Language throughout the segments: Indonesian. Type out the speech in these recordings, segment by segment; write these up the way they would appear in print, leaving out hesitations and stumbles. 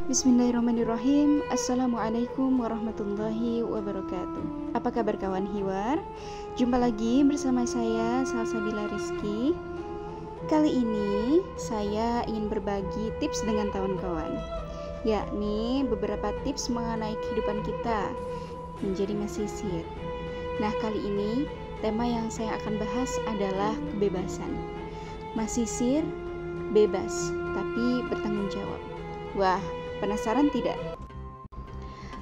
Bismillahirrahmanirrahim. Assalamualaikum warahmatullahi wabarakatuh. Apa kabar kawan Hiwar? Jumpa lagi bersama saya Salsabila Rizky. Kali ini saya ingin berbagi tips dengan kawan-kawan, yakni beberapa tips mengenai kehidupan kita menjadi mahasiswa. Nah, kali ini tema yang saya akan bahas adalah kebebasan. Mahasiswa bebas, tapi bertanggung jawab. Wah, penasaran tidak?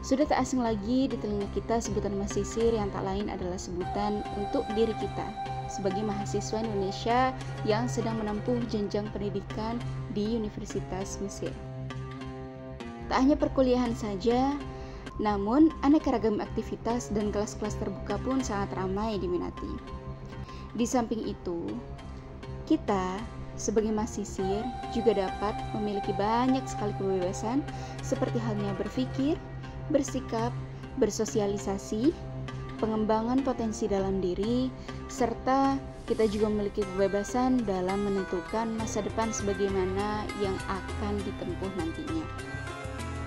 Sudah tak asing lagi di telinga kita sebutan mahasiswa yang tak lain adalah sebutan untuk diri kita sebagai mahasiswa Indonesia yang sedang menempuh jenjang pendidikan di Universitas Mesir. Tak hanya perkuliahan saja, namun aneka ragam aktivitas dan kelas-kelas terbuka pun sangat ramai diminati. Di samping itu, kita sebagai mahasiswa juga dapat memiliki banyak sekali kebebasan seperti halnya berpikir, bersikap, bersosialisasi, pengembangan potensi dalam diri, serta kita juga memiliki kebebasan dalam menentukan masa depan sebagaimana yang akan ditempuh nantinya.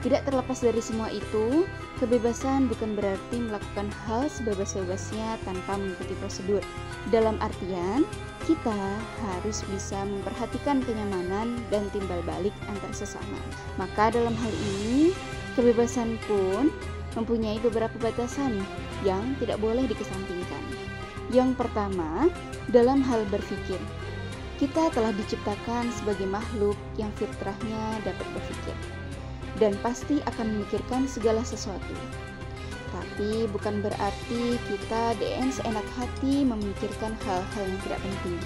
Tidak terlepas dari semua itu, kebebasan bukan berarti melakukan hal sebebas-bebasnya tanpa mengikuti prosedur. Dalam artian, kita harus bisa memperhatikan kenyamanan dan timbal balik antar sesama. Maka dalam hal ini, kebebasan pun mempunyai beberapa batasan yang tidak boleh dikesampingkan. Yang pertama, dalam hal berpikir. Kita telah diciptakan sebagai makhluk yang fitrahnya dapat berpikir dan pasti akan memikirkan segala sesuatu. Tapi bukan berarti kita dengan seenak hati memikirkan hal-hal yang tidak penting.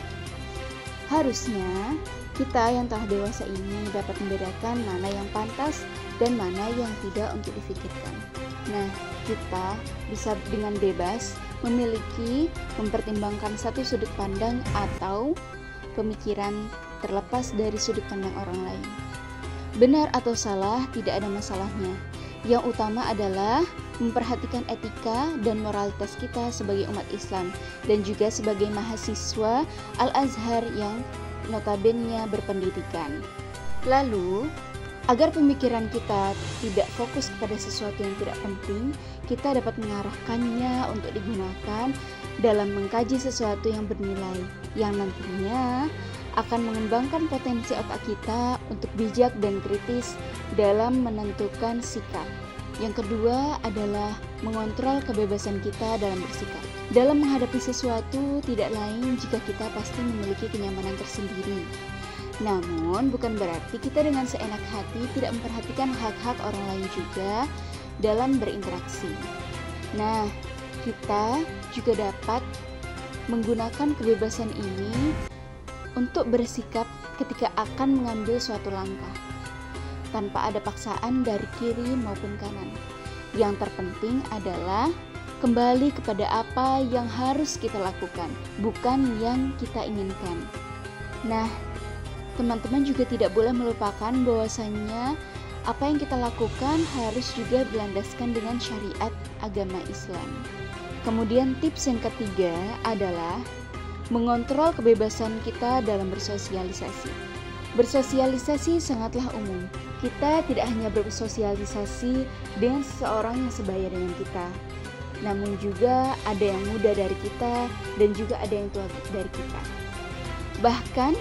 Harusnya kita yang telah dewasa ini dapat membedakan mana yang pantas dan mana yang tidak untuk difikirkan. Nah, kita bisa dengan bebas mempertimbangkan satu sudut pandang atau pemikiran terlepas dari sudut pandang orang lain. Benar atau salah tidak ada masalahnya. Yang utama adalah memperhatikan etika dan moralitas kita sebagai umat Islam dan juga sebagai mahasiswa Al-Azhar yang notabene berpendidikan. Lalu, agar pemikiran kita tidak fokus kepada sesuatu yang tidak penting, kita dapat mengarahkannya untuk digunakan dalam mengkaji sesuatu yang bernilai, yang nantinya akan mengembangkan potensi otak kita untuk bijak dan kritis dalam menentukan sikap. Yang kedua adalah mengontrol kebebasan kita dalam bersikap. Dalam menghadapi sesuatu tidak lain jika kita pasti memiliki kenyamanan tersendiri. Namun bukan berarti kita dengan seenak hati tidak memperhatikan hak-hak orang lain juga dalam berinteraksi. Nah, kita juga dapat menggunakan kebebasan ini untuk bersikap ketika akan mengambil suatu langkah tanpa ada paksaan dari kiri maupun kanan. Yang terpenting adalah kembali kepada apa yang harus kita lakukan, bukan yang kita inginkan. Nah, teman-teman juga tidak boleh melupakan bahwasanya apa yang kita lakukan harus juga berlandaskan dengan syariat agama Islam. Kemudian tips yang ketiga adalah mengontrol kebebasan kita dalam bersosialisasi. Bersosialisasi sangatlah umum. Kita tidak hanya bersosialisasi dengan seseorang yang sebaya dengan kita, namun juga ada yang muda dari kita dan juga ada yang tua dari kita. Bahkan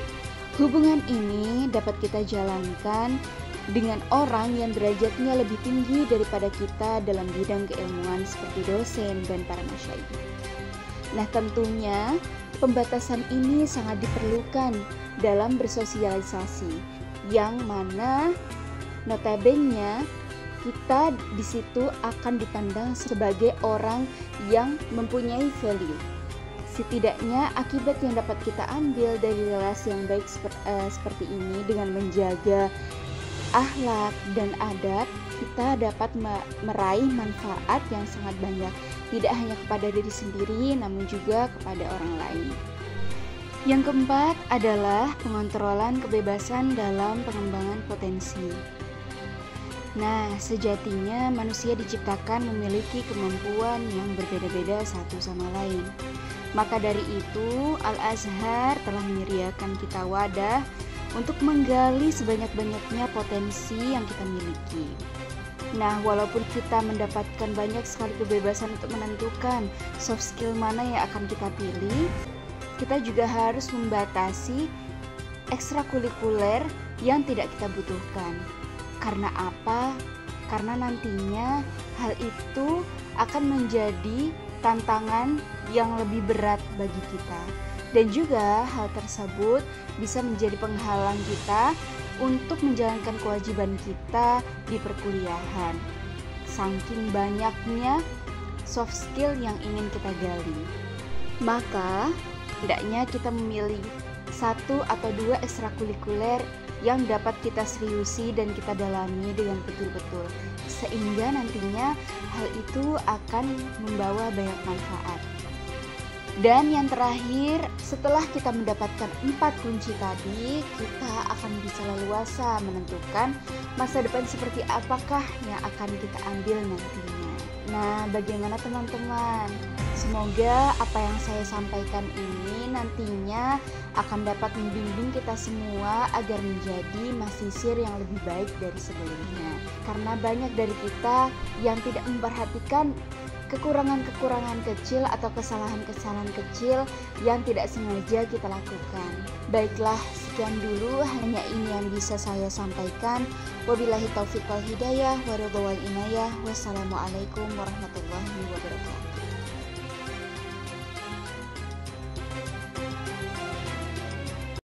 hubungan ini dapat kita jalankan dengan orang yang derajatnya lebih tinggi daripada kita dalam bidang keilmuan seperti dosen dan para masyayikh. Nah, tentunya pembatasan ini sangat diperlukan dalam bersosialisasi, yang mana notabene kita di situ akan dipandang sebagai orang yang mempunyai value. Setidaknya akibat yang dapat kita ambil dari relasi yang baik seperti ini dengan menjaga akhlak dan adab, kita dapat meraih manfaat yang sangat banyak, tidak hanya kepada diri sendiri namun juga kepada orang lain. Yang keempat adalah pengontrolan kebebasan dalam pengembangan potensi. Nah, sejatinya manusia diciptakan memiliki kemampuan yang berbeda-beda satu sama lain. Maka dari itu, Al-Azhar telah menyediakan kita wadah untuk menggali sebanyak-banyaknya potensi yang kita miliki. Nah, walaupun kita mendapatkan banyak sekali kebebasan untuk menentukan soft skill mana yang akan kita pilih, kita juga harus membatasi ekstrakurikuler yang tidak kita butuhkan. Karena apa? Karena nantinya hal itu akan menjadi tantangan yang lebih berat bagi kita. Dan juga hal tersebut bisa menjadi penghalang kita untuk menjalankan kewajiban kita di perkuliahan. Saking banyaknya soft skill yang ingin kita gali, maka hendaknya kita memilih 1 atau 2 ekstrakurikuler yang dapat kita seriusi dan kita dalami dengan betul-betul, sehingga nantinya hal itu akan membawa banyak manfaat. Dan yang terakhir, setelah kita mendapatkan 4 kunci tadi, kita akan bisa leluasa menentukan masa depan seperti apakah yang akan kita ambil nantinya. Nah, bagaimana teman-teman? Semoga apa yang saya sampaikan ini nantinya akan dapat membimbing kita semua agar menjadi mahasiswa yang lebih baik dari sebelumnya. Karena banyak dari kita yang tidak memperhatikan kekurangan-kekurangan kecil atau kesalahan-kesalahan kecil yang tidak sengaja kita lakukan. Baiklah, sekian dulu hanya ini yang bisa saya sampaikan. Wabillahi taufiq wal hidayah, wa ridha wal inayah. Wassalamualaikum warahmatullahi wabarakatuh.